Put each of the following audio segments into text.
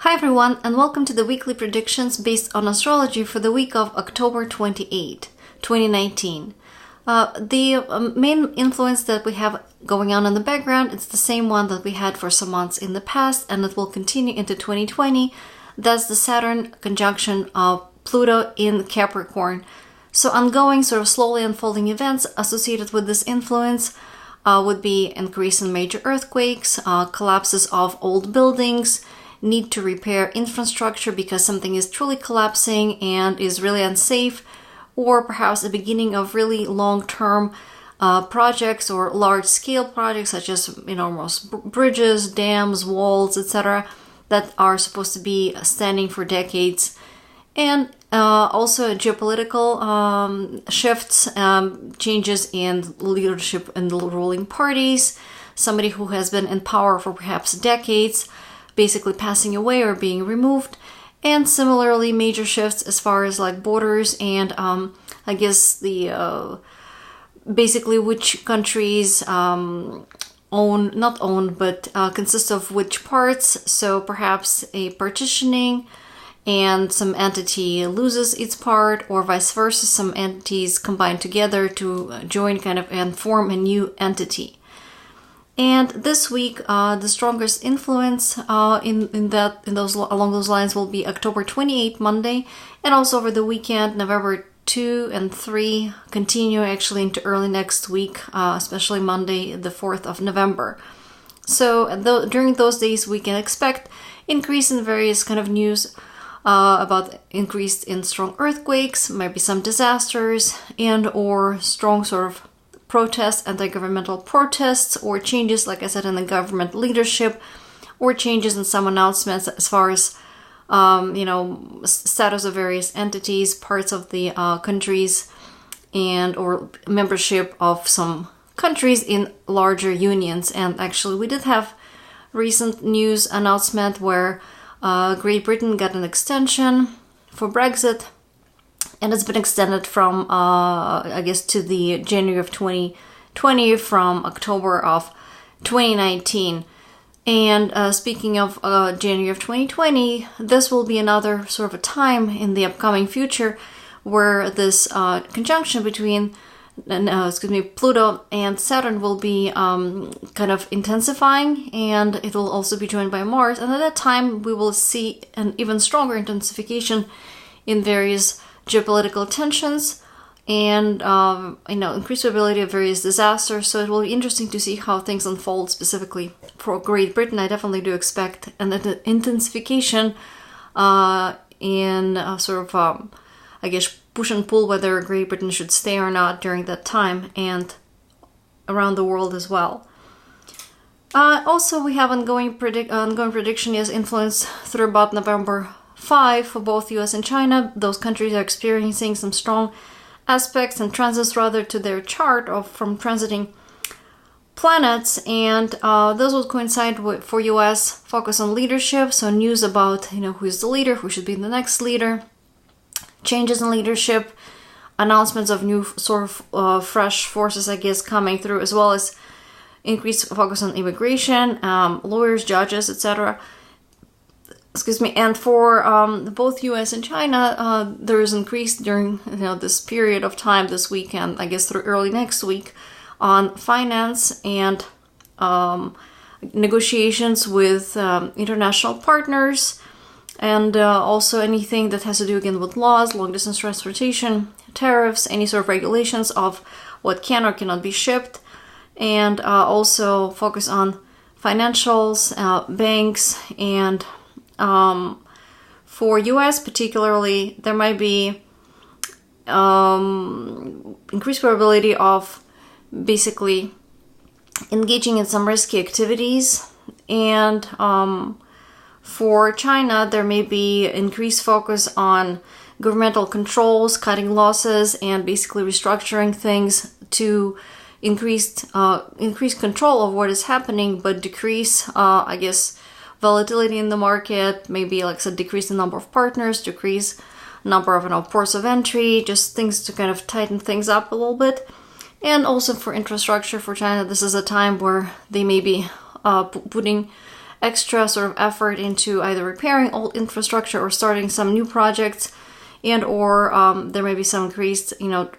Hi everyone, and welcome to the weekly predictions based on astrology for the week of October 28, 2019. The main influence that we have going on in the background, it's the same one that we had for some months in the past, and it will continue into 2020. That's the Saturn conjunction of Pluto in Capricorn. So ongoing, sort of slowly unfolding events associated with this influence would be increase in major earthquakes, collapses of old buildings, need to repair infrastructure because something is truly collapsing and is really unsafe, or perhaps the beginning of really long-term projects or large-scale projects such as almost bridges, dams, walls, etc. that are supposed to be standing for decades. And also geopolitical shifts, changes in leadership in the ruling parties, somebody who has been in power for perhaps decades basically passing away or being removed, and similarly major shifts as far as like borders and I guess the basically which countries consist of which parts. So perhaps a partitioning and some entity loses its part, or vice versa, some entities combine together to join and form a new entity. And this week, the strongest influence along those lines will be October 28, Monday, and also over the weekend, November 2 and 3, continue actually into early next week, especially Monday, the 4th of November. So during those days, we can expect increase in various kind of news about increase in strong earthquakes, maybe some disasters, and or strong sort of protests, anti-governmental protests, or changes, like I said, in the government leadership, or changes in some announcements as far as, status of various entities, parts of the countries, and or membership of some countries in larger unions. And actually, we did have recent news announcement where Great Britain got an extension for Brexit, and it's been extended from, to the January of 2020 from October of 2019. And speaking of January of 2020, this will be another sort of a time in the upcoming future where this conjunction between Pluto and Saturn will be kind of intensifying, and it will also be joined by Mars. And at that time, we will see an even stronger intensification in various geopolitical tensions and increased probability of various disasters. So it will be interesting to see how things unfold specifically for Great Britain. I definitely do expect an intensification in push and pull whether Great Britain should stay or not during that time, and around the world as well. Also, we have ongoing prediction is influence through about November 5 for both US and China. Those countries are experiencing some strong aspects and transits rather to their chart from transiting planets, and those will coincide with, for US, focus on leadership, so news about who is the leader, who should be the next leader, changes in leadership, announcements of new sort of fresh forces coming through, as well as increased focus on immigration, lawyers, judges, etc. And for both US and China, there is increase during this period of time this weekend, through early next week, on finance and negotiations with international partners, and also anything that has to do again with laws, long distance transportation, tariffs, any sort of regulations of what can or cannot be shipped, and also focus on financials, banks, and for US particularly, there might be increased probability of basically engaging in some risky activities, and for China, there may be increased focus on governmental controls, cutting losses, and basically restructuring things to increase control of what is happening, but decrease, volatility in the market, maybe like a decrease in number of partners, decrease number of ports of entry, just things to kind of tighten things up a little bit. And also for infrastructure for China, this is a time where they may be putting extra sort of effort into either repairing old infrastructure or starting some new projects, and or there may be some increased,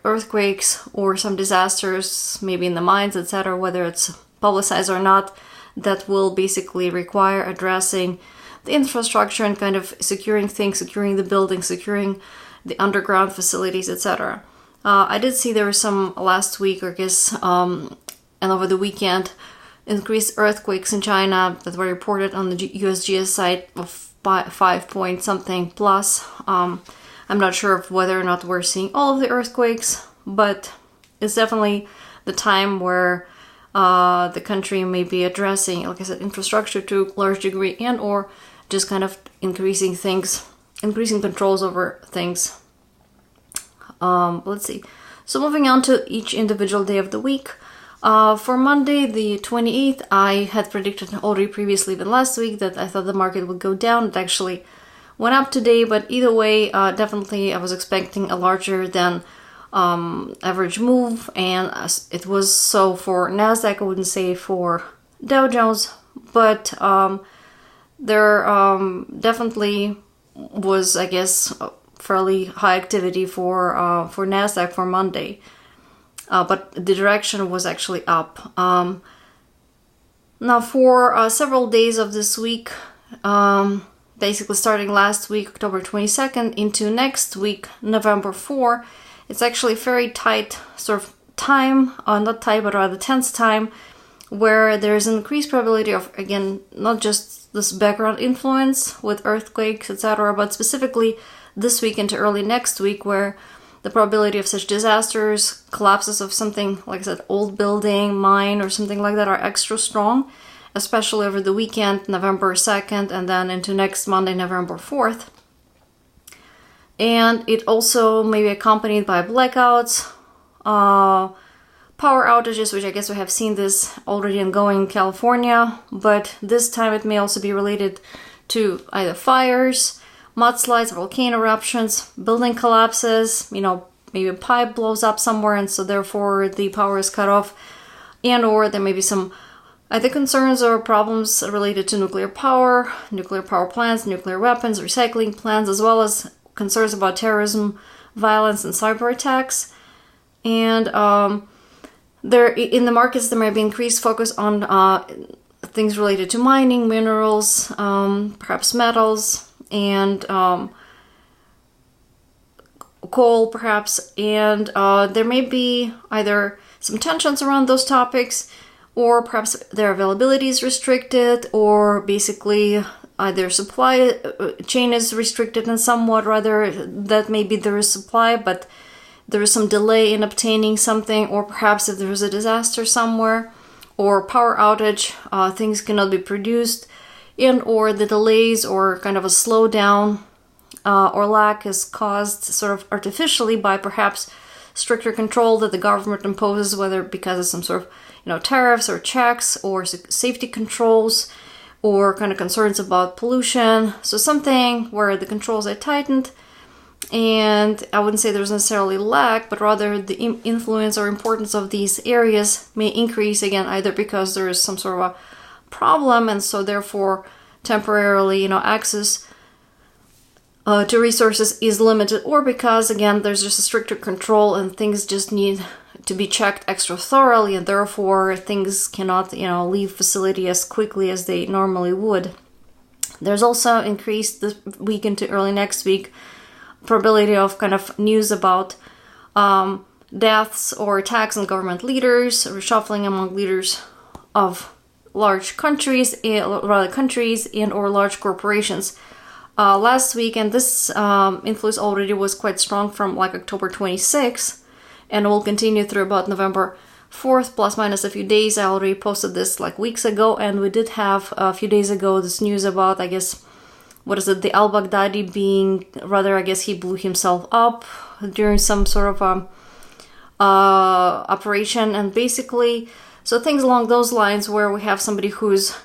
earthquakes or some disasters, maybe in the mines, etc., whether it's publicized or not, that will basically require addressing the infrastructure and kind of securing things, securing the buildings, securing the underground facilities, etc. I did see there was some last week, I guess, and over the weekend, increased earthquakes in China that were reported on the USGS site of 5 point something plus. I'm not sure of whether or not we're seeing all of the earthquakes, but it's definitely the time where the country may be addressing, like I said, infrastructure to a large degree, and or just kind of increasing controls over things. Let's see. So moving on to each individual day of the week. For Monday, the 28th, I had predicted already previously, even last week, that I thought the market would go down. It actually went up today, but either way, definitely I was expecting a larger than average move, and it was so for Nasdaq. I wouldn't say for Dow Jones, but there definitely was, I guess, fairly high activity for Nasdaq for Monday, but the direction was actually up. Now for several days of this week, basically starting last week, October 22nd, into next week, November 4, it's actually very tight sort of time, not tight, but rather tense time, where there's an increased probability of, again, not just this background influence with earthquakes, etc., but specifically this week into early next week, where the probability of such disasters, collapses of something, like I said, old building, mine, or something like that, are extra strong, especially over the weekend, November 2nd, and then into next Monday, November 4th. And it also may be accompanied by blackouts, power outages, which I guess we have seen this already ongoing in California, but this time it may also be related to either fires, mudslides, volcano eruptions, building collapses, maybe a pipe blows up somewhere and so therefore the power is cut off, and or there may be some either concerns or problems related to nuclear power plants, nuclear weapons, recycling plants, as well as concerns about terrorism, violence, and cyber attacks. And there in the markets there might be increased focus on things related to mining, minerals, perhaps metals, and coal perhaps, and there may be either some tensions around those topics, or perhaps their availability is restricted, or basically either supply chain is restricted in somewhat, rather that maybe there is supply but there is some delay in obtaining something, or perhaps if there is a disaster somewhere or power outage, things cannot be produced, and or the delays or kind of a slowdown or lack is caused sort of artificially by perhaps stricter control that the government imposes, whether because of some sort of tariffs or checks or safety controls, or kind of concerns about pollution. So something where the controls are tightened, and I wouldn't say there's necessarily lack, but rather the influence or importance of these areas may increase, again, either because there is some sort of a problem and so therefore temporarily access to resources is limited, or because again there's just a stricter control and things just need to be checked extra thoroughly, and therefore things cannot leave facility as quickly as they normally would. There's also increased this week into early next week probability of kind of news about deaths or attacks on government leaders, reshuffling among leaders of large countries, and or large corporations. Last week, and this influence already was quite strong from like October 26th, and will continue through about November 4th, plus minus a few days. I already posted this like weeks ago, and we did have a few days ago this news about, I guess, the al-Baghdadi being, rather, I guess he blew himself up during some sort of operation, and basically, so things along those lines where we have somebody who's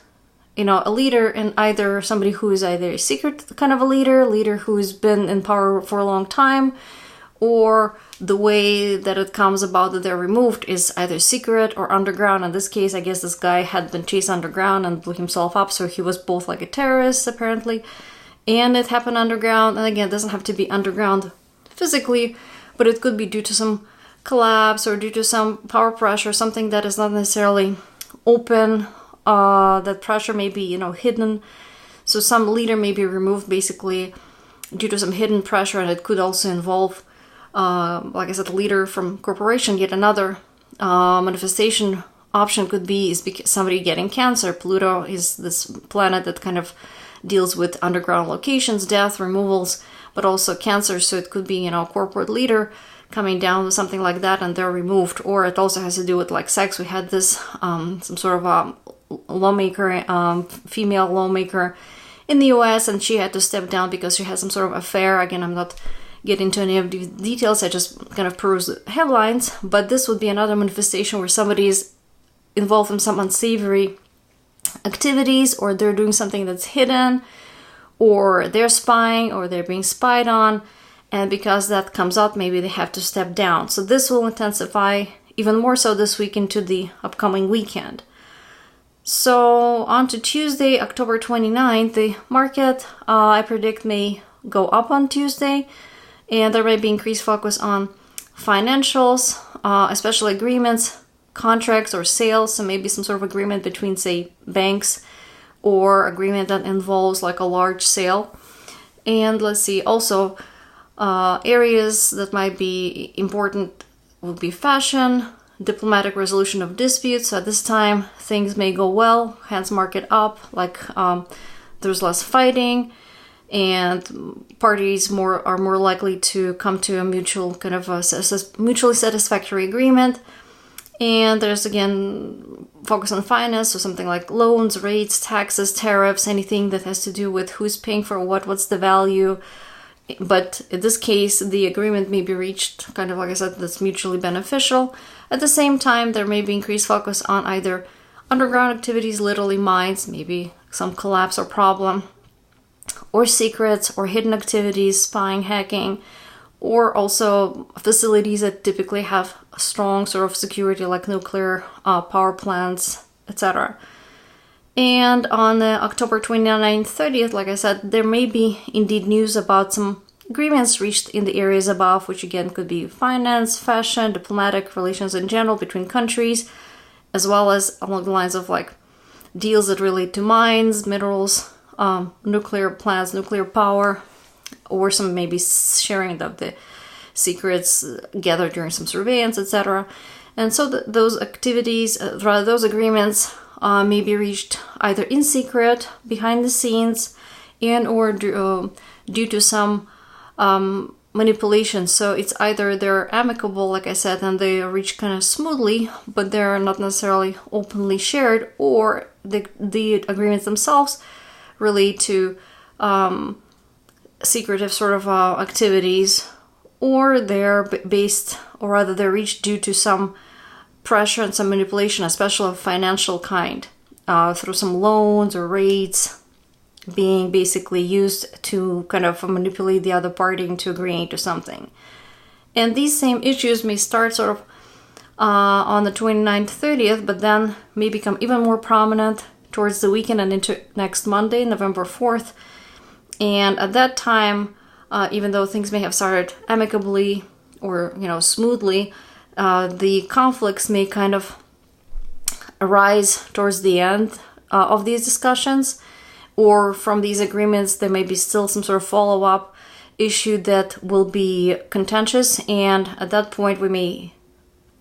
a leader, and either somebody who is either a secret kind of a leader who's been in power for a long time, or the way that it comes about that they're removed is either secret or underground. In this case, I guess this guy had been chased underground and blew himself up, so he was both like a terrorist apparently, and it happened underground. And again, it doesn't have to be underground physically, but it could be due to some collapse or due to some power pressure, something that is not necessarily open. That pressure may be, hidden. So some leader may be removed basically due to some hidden pressure, and it could also involve, like I said, leader from corporation. Yet another manifestation option could be is somebody getting cancer. Pluto is this planet that kind of deals with underground locations, death, removals, but also cancer. So it could be, corporate leader coming down with something like that and they're removed. Or it also has to do with like sex. We had this, some sort of lawmaker, female lawmaker in the US, and she had to step down because she had some sort of affair. Again, I'm not getting into any of the details, I just kind of peruse the headlines, but this would be another manifestation where somebody is involved in some unsavory activities, or they're doing something that's hidden, or they're spying, or they're being spied on, and because that comes out, maybe they have to step down. So this will intensify even more so this week into the upcoming weekend. So on to Tuesday, October 29th, the market, I predict, may go up on Tuesday, and there may be increased focus on financials, especially agreements, contracts, or sales. So maybe some sort of agreement between, say, banks, or agreement that involves like a large sale. And let's see, also areas that might be important would be fashion, diplomatic resolution of disputes. So at this time, things may go well, hence market up, like there's less fighting, and parties are more likely to come to a mutual kind of a mutually satisfactory agreement. And there's again focus on finance, so something like loans, rates, taxes, tariffs, anything that has to do with who's paying for what's the value. But in this case, the agreement may be reached, kind of like I said, that's mutually beneficial. At the same time, there may be increased focus on either underground activities, literally mines, maybe some collapse or problem, or secrets or hidden activities, spying, hacking, or also facilities that typically have a strong sort of security, like nuclear power plants, etc. And on October 29th, 30th, like I said, there may be indeed news about some agreements reached in the areas above, which again could be finance, fashion, diplomatic relations in general between countries, as well as along the lines of like deals that relate to mines, minerals, nuclear plants, nuclear power, or some maybe sharing of the secrets gathered during some surveillance, etc. And so those activities, those agreements may be reached either in secret, behind the scenes, and or due to some manipulation. So it's either they're amicable, like I said, and they are reached kind of smoothly, but they're not necessarily openly shared, or the agreements themselves relate to secretive sort of activities, or they're based, or rather they're reached due to some pressure and some manipulation, especially of financial kind, through some loans or rates being basically used to kind of manipulate the other party into agreeing to something. And these same issues may start sort of on the 29th, 30th, but then may become even more prominent towards the weekend and into next Monday, November 4th. And at that time, even though things may have started amicably or, smoothly, the conflicts may kind of arise towards the end of these discussions, or from these agreements there may be still some sort of follow-up issue that will be contentious, and at that point we may,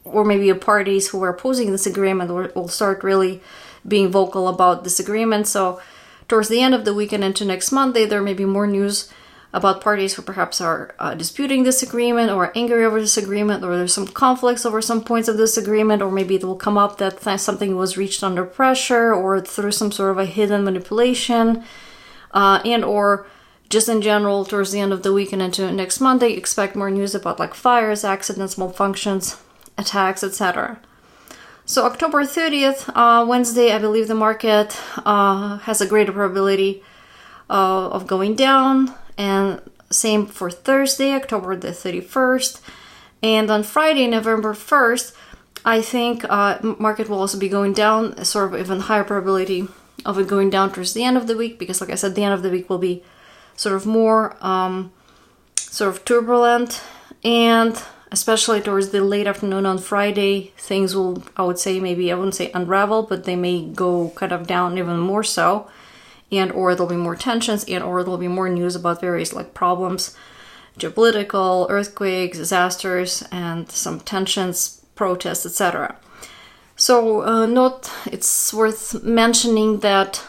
or maybe parties who are opposing this agreement will start really being vocal about this agreement. So towards the end of the weekend into next Monday, there may be more news about parties who perhaps are disputing this agreement, or angry over this agreement, or there's some conflicts over some points of this agreement, or maybe it will come up that something was reached under pressure or through some sort of a hidden manipulation, and or just in general towards the end of the week and into next Monday, expect more news about like fires, accidents, malfunctions, attacks, etc. So October 30th, Wednesday, I believe the market has a greater probability of going down, and Same for Thursday, October the 31st. And on Friday, November 1st, I think market will also be going down, sort of even higher probability of it going down towards the end of the week, because like I said, the end of the week will be sort of more sort of turbulent, and especially towards the late afternoon on Friday, things will, I would say, maybe, I wouldn't say unravel, but they may go kind of down even more so, and or there'll be more tensions, and or there'll be more news about various like problems, geopolitical, earthquakes, disasters, and some tensions, protests, etc. So note, it's worth mentioning that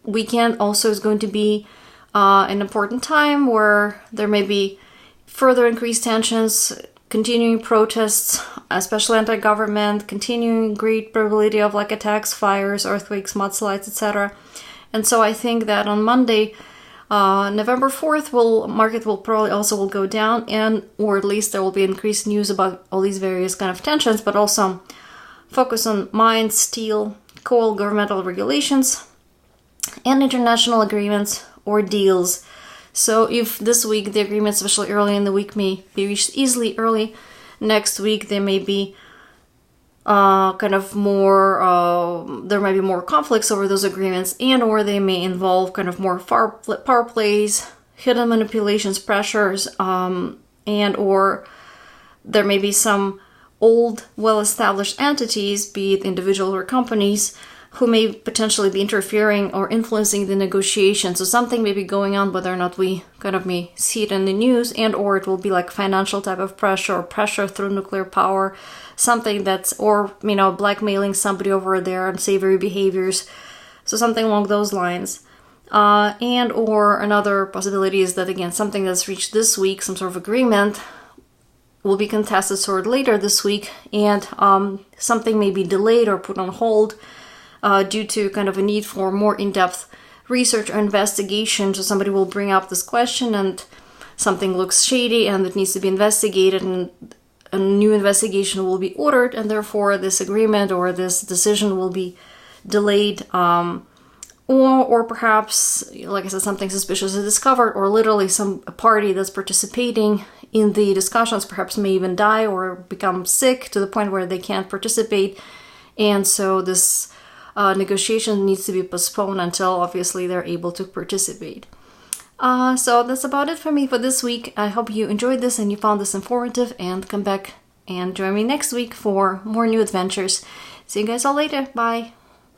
weekend also is going to be an important time where there may be further increased tensions, continuing protests, especially anti-government, continuing great probability of like attacks, fires, earthquakes, mudslides, etc. And so I think that on Monday, November 4th, market will probably also will go down, and or at least there will be increased news about all these various kind of tensions, but also focus on mines, steel, coal, governmental regulations, and international agreements or deals. So if this week the agreements, especially early in the week, may be reached easily early, next week they may be kind of more, there might be more conflicts over those agreements, and or they may involve kind of more power plays, hidden manipulations, pressures, and or there may be some old, well-established entities, be it individuals or companies, who may potentially be interfering or influencing the negotiations. So something may be going on, whether or not we kind of may see it in the news, and or it will be like financial type of pressure or pressure through nuclear power, something that's, or, you know, blackmailing somebody over there, unsavory behaviors. So something along those lines. And or another possibility is that, again, something that's reached this week, some sort of agreement, will be contested sort of later this week, and something may be delayed or put on hold due to kind of a need for more in-depth research or investigation. So somebody will bring up this question and something looks shady and it needs to be investigated, and a new investigation will be ordered, and therefore this agreement or this decision will be delayed, or perhaps, like I said, something suspicious is discovered, or literally some party that's participating in the discussions perhaps may even die or become sick to the point where they can't participate, and so this negotiation needs to be postponed until obviously they're able to participate. So that's about it for me for this week. I hope you enjoyed this and you found this informative, and come back and join me next week for more new adventures. See you guys all later. Bye.